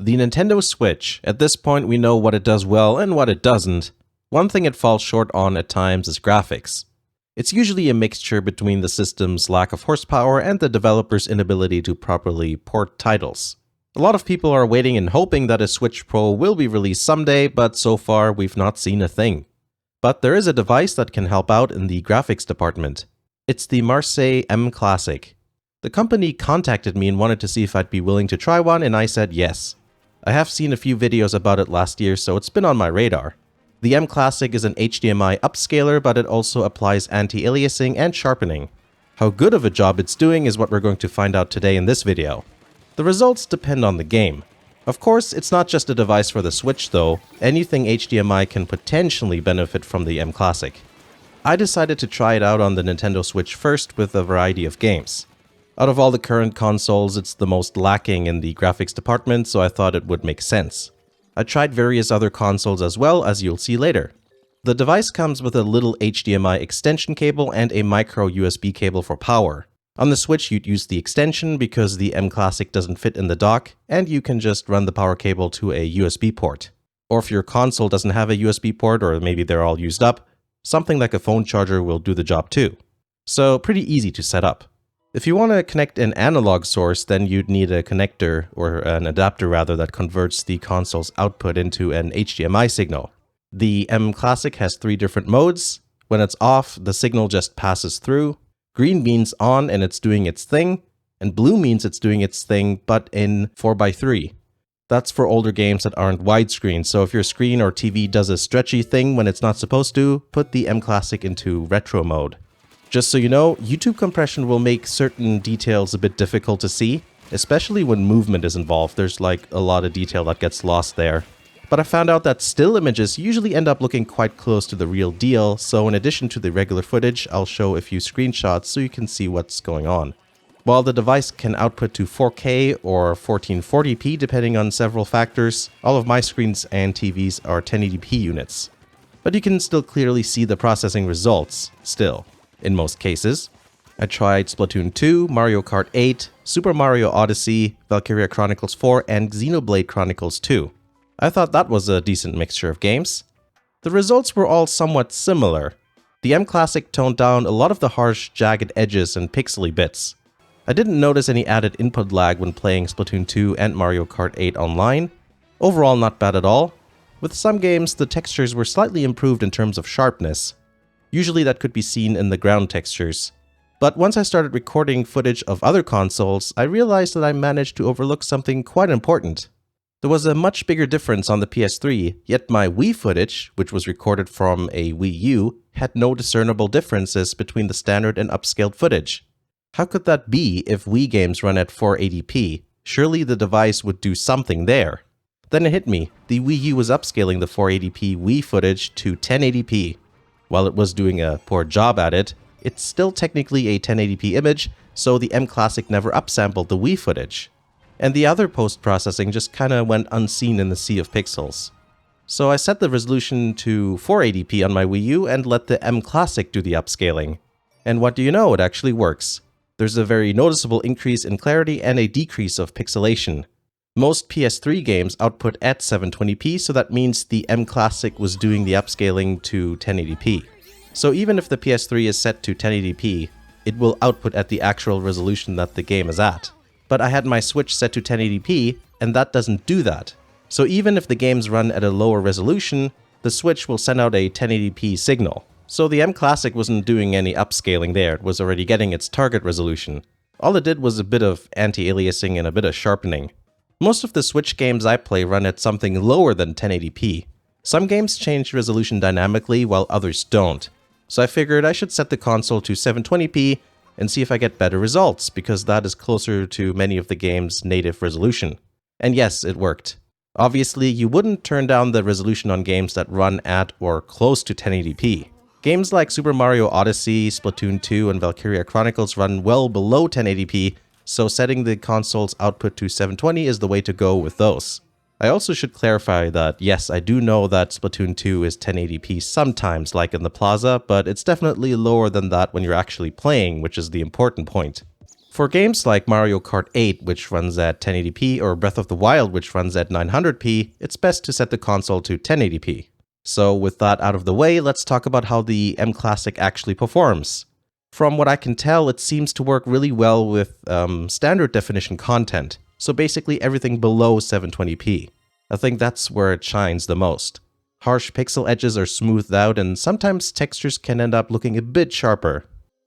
The Nintendo Switch. At this point, we know what it does well and what it doesn't. One thing it falls short on at times is graphics. It's usually a mixture between the system's lack of horsepower and the developer's inability to properly port titles. A lot of people are waiting and hoping that a Switch Pro will be released someday, but so far we've not seen a thing. But there is a device that can help out in the graphics department. It's the Marseille mClassic. The company contacted me and wanted to see if I'd be willing to try one, and I said yes. I have seen a few videos about it last year, so it's been on my radar. The mClassic is an HDMI upscaler, but it also applies anti-aliasing and sharpening. How good of a job it's doing is what we're going to find out today in this video. The results depend on the game. Of course, it's not just a device for the Switch though. Anything HDMI can potentially benefit from the mClassic. I decided to try it out on the Nintendo Switch first with a variety of games. Out of all the current consoles, it's the most lacking in the graphics department, so I thought it would make sense. I tried various other consoles as well, as you'll see later. The device comes with a little HDMI extension cable and a micro USB cable for power. On the Switch, you'd use the extension because the mClassic doesn't fit in the dock, and you can just run the power cable to a USB port. Or if your console doesn't have a USB port, or maybe they're all used up, something like a phone charger will do the job too. So pretty easy to set up. If you want to connect an analog source, then you'd need a connector, or an adapter rather, that converts the console's output into an HDMI signal. The mClassic has 3 different modes. When it's off, the signal just passes through. Green means on and it's doing its thing, and blue means it's doing its thing, but in 4:3. That's for older games that aren't widescreen, so if your screen or TV does a stretchy thing when it's not supposed to, put the mClassic into retro mode. Just so you know, YouTube compression will make certain details a bit difficult to see, especially when movement is involved. There's like a lot of detail that gets lost there. But I found out that still images usually end up looking quite close to the real deal, so in addition to the regular footage, I'll show a few screenshots so you can see what's going on. While the device can output to 4K or 1440p depending on several factors, all of my screens and TVs are 1080p units. But you can still clearly see the processing results, still, in most cases. I tried Splatoon 2, Mario Kart 8, Supermario Odyssey, Valkyria Chronicles 4, and Xenoblade Chronicles 2. I thought that was a decent mixture of games. The results were all somewhat similar. The mClassic toned down a lot of the harsh, jagged edges and pixely bits. I didn't notice any added input lag when playing Splatoon 2 and Mario Kart 8 online. Overall, not bad at all. With some games, the textures were slightly improved in terms of sharpness. Usually that could be seen in the ground textures. But once I started recording footage of other consoles, I realized that I managed to overlook something quite important. There was a much bigger difference on the PS3, yet my Wii footage, which was recorded from a Wii U, had no discernible differences between the standard and upscaled footage. How could that be if Wii games run at 480p? Surely the device would do something there. Then it hit me, the Wii U was upscaling the 480p Wii footage to 1080p. While it was doing a poor job at it, it's still technically a 1080p image, so the mClassic never upsampled the Wii footage. And the other post-processing just kinda went unseen in the sea of pixels. So I set the resolution to 480p on my Wii U and let the mClassic do the upscaling. And what do you know, it actually works. There's a very noticeable increase in clarity and a decrease of pixelation. Most PS3 games output at 720p, so that means the mClassic was doing the upscaling to 1080p. So even if the PS3 is set to 1080p, it will output at the actual resolution that the game is at. But I had my Switch set to 1080p, and that doesn't do that. So even if the games run at a lower resolution, the Switch will send out a 1080p signal. So the mClassic wasn't doing any upscaling there, it was already getting its target resolution. All it did was a bit of anti-aliasing and a bit of sharpening. Most of the Switch games I play run at something lower than 1080p. Some games change resolution dynamically while others don't. So I figured I should set the console to 720p and see if I get better results, because that is closer to many of the game's native resolution. And yes, it worked. Obviously, you wouldn't turn down the resolution on games that run at or close to 1080p. Games like Supermario Odyssey, Splatoon 2, and Valkyria Chronicles run well below 1080p, so setting the console's output to 720 is the way to go with those. I also should clarify that yes, I do know that Splatoon 2 is 1080p sometimes, like in the Plaza, but it's definitely lower than that when you're actually playing, which is the important point. For games like Mario Kart 8, which runs at 1080p, or Breath of the Wild, which runs at 900p, it's best to set the console to 1080p. So with that out of the way, let's talk about how the mClassic actually performs. From what I can tell, it seems to work really well with standard definition content, so basically everything below 720p. I think that's where it shines the most. Harsh pixel edges are smoothed out, and sometimes textures can end up looking a bit sharper.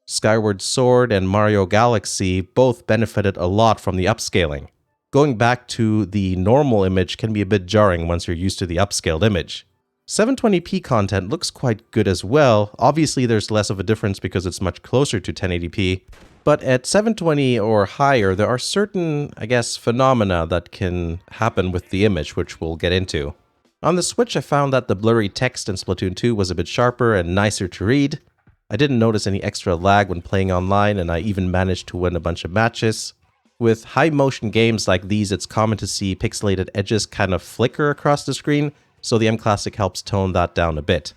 Skyward Sword and Mario Galaxy both benefited a lot from the upscaling. Going back to the normal image can be a bit jarring once you're used to the upscaled image. 720p content looks quite good as well. Obviously there's less of a difference because it's much closer to 1080p, but at 720 or higher there are certain, phenomena that can happen with the image, which we'll get into. On the Switch I found that the blurry text in Splatoon 2 was a bit sharper and nicer to read. I didn't notice any extra lag when playing online, and I even managed to win a bunch of matches. With high motion games like these, it's common to see pixelated edges kind of flicker across the screen, so the mClassic helps tone that down a bit.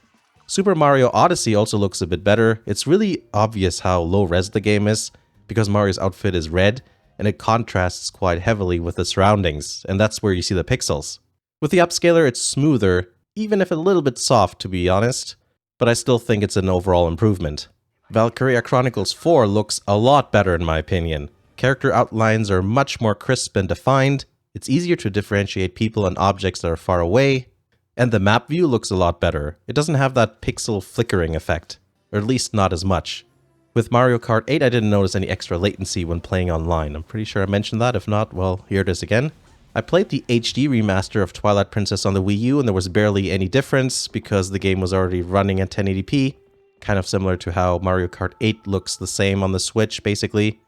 Supermario Odyssey also looks a bit better. It's really obvious how low res the game is, because Mario's outfit is red, and it contrasts quite heavily with the surroundings, and that's where you see the pixels. With the upscaler, it's smoother, even if a little bit soft to be honest, but I still think it's an overall improvement. Valkyria Chronicles 4 looks a lot better in my opinion. Character outlines are much more crisp and defined, it's easier to differentiate people and objects that are far away, and the map view looks a lot better. It doesn't have that pixel flickering effect, or at least not as much. With Mario Kart 8 I didn't notice any extra latency when playing online. I'm pretty sure I mentioned that, if not, well, here it is again. I played the HD remaster of Twilight Princess on the Wii U and there was barely any difference because the game was already running at 1080p, kind of similar to how Mario Kart 8 looks the same on the Switch, basically.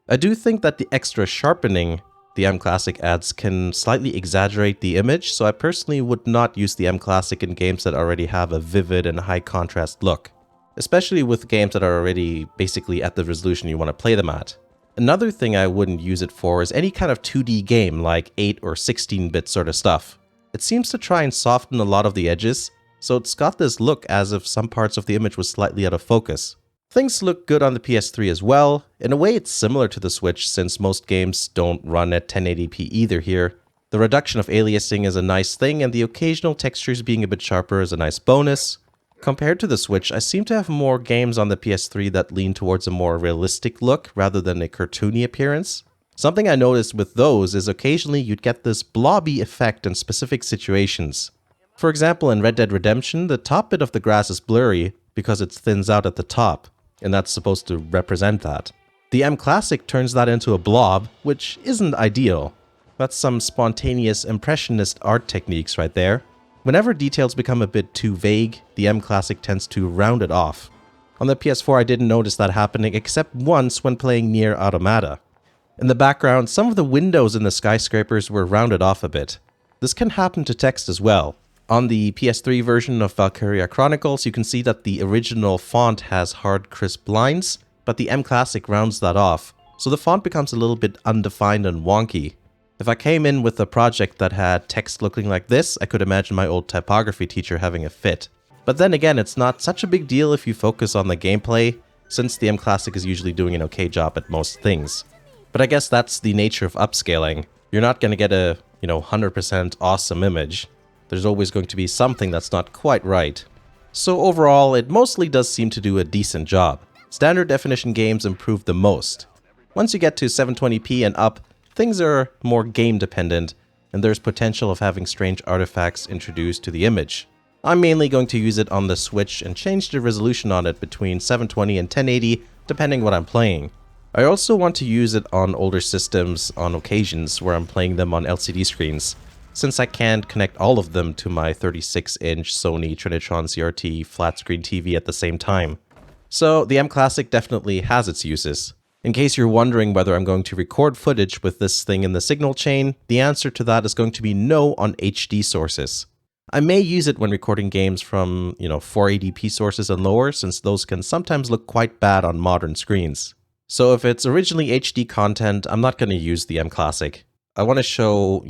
I do think that the extra sharpening the mClassic adds can slightly exaggerate the image, so I personally would not use the mClassic in games that already have a vivid and high contrast look, especially with games that are already basically at the resolution you want to play them at. Another thing I wouldn't use it for is any kind of 2D game like 8 or 16-bit sort of stuff. It seems to try and soften a lot of the edges, so it's got this look as if some parts of the image was slightly out of focus. Things look good on the PS3 as well. In a way it's similar to the Switch since most games don't run at 1080p either here. The reduction of aliasing is a nice thing and the occasional textures being a bit sharper is a nice bonus. Compared to the Switch, I seem to have more games on the PS3 that lean towards a more realistic look rather than a cartoony appearance. Something I noticed with those is occasionally you'd get this blobby effect in specific situations. For example, in Red Dead Redemption, the top bit of the grass is blurry because it thins out at the top, and that's supposed to represent that. The mClassic turns that into a blob, which isn't ideal. That's some spontaneous impressionist art techniques right there. Whenever details become a bit too vague, the mClassic tends to round it off. On the PS4 I didn't notice that happening except once when playing Nier Automata. In the background, some of the windows in the skyscrapers were rounded off a bit. This can happen to text as well. On the PS3 version of Valkyria Chronicles, you can see that the original font has hard, crisp lines, but the mClassic rounds that off, so the font becomes a little bit undefined and wonky. If I came in with a project that had text looking like this, I could imagine my old typography teacher having a fit. But then again, it's not such a big deal if you focus on the gameplay, since the mClassic is usually doing an okay job at most things. But I guess that's the nature of upscaling. You're not going to get a, 100% awesome image. There's always going to be something that's not quite right. So overall, it mostly does seem to do a decent job. Standard definition games improve the most. Once you get to 720p and up, things are more game dependent, and there's potential of having strange artifacts introduced to the image. I'm mainly going to use it on the Switch and change the resolution on it between 720 and 1080, depending what I'm playing. I also want to use it on older systems on occasions where I'm playing them on LCD screens, since I can't connect all of them to my 36-inch Sony Trinitron CRT flat screen TV at the same time. So the mClassic definitely has its uses. In case you're wondering whether I'm going to record footage with this thing in the signal chain, the answer to that is going to be no on HD sources. I may use it when recording games from, 480p sources and lower, since those can sometimes look quite bad on modern screens. So if it's originally HD content, I'm not going to use the mClassic. I want to show,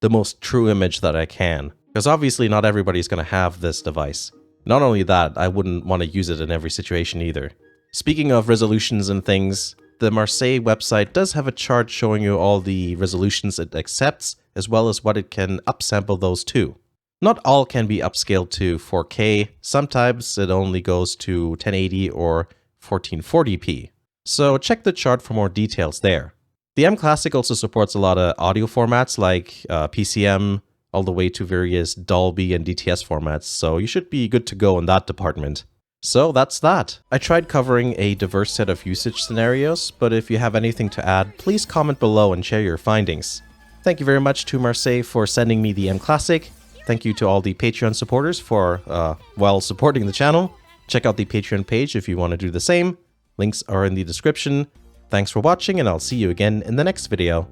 the most true image that I can, because obviously not everybody's going to have this device. Not only that, I wouldn't want to use it in every situation either. Speaking of resolutions and things, The Marseille website does have a chart showing you all the resolutions it accepts, as well as what it can upsample those to. Not all can be upscaled to 4K, sometimes it only goes to 1080 or 1440p. So check the chart for more details there. The mClassic also supports a lot of audio formats like PCM, all the way to various Dolby and DTS formats, so you should be good to go in that department. So that's that. I tried covering a diverse set of usage scenarios, but if you have anything to add, please comment below and share your findings. Thank you very much to Marseille for sending me the mClassic. Thank you to all the Patreon supporters for, supporting the channel. Check out the Patreon page if you want to do the same. Links are in the description. Thanks for watching, and I'll see you again in the next video.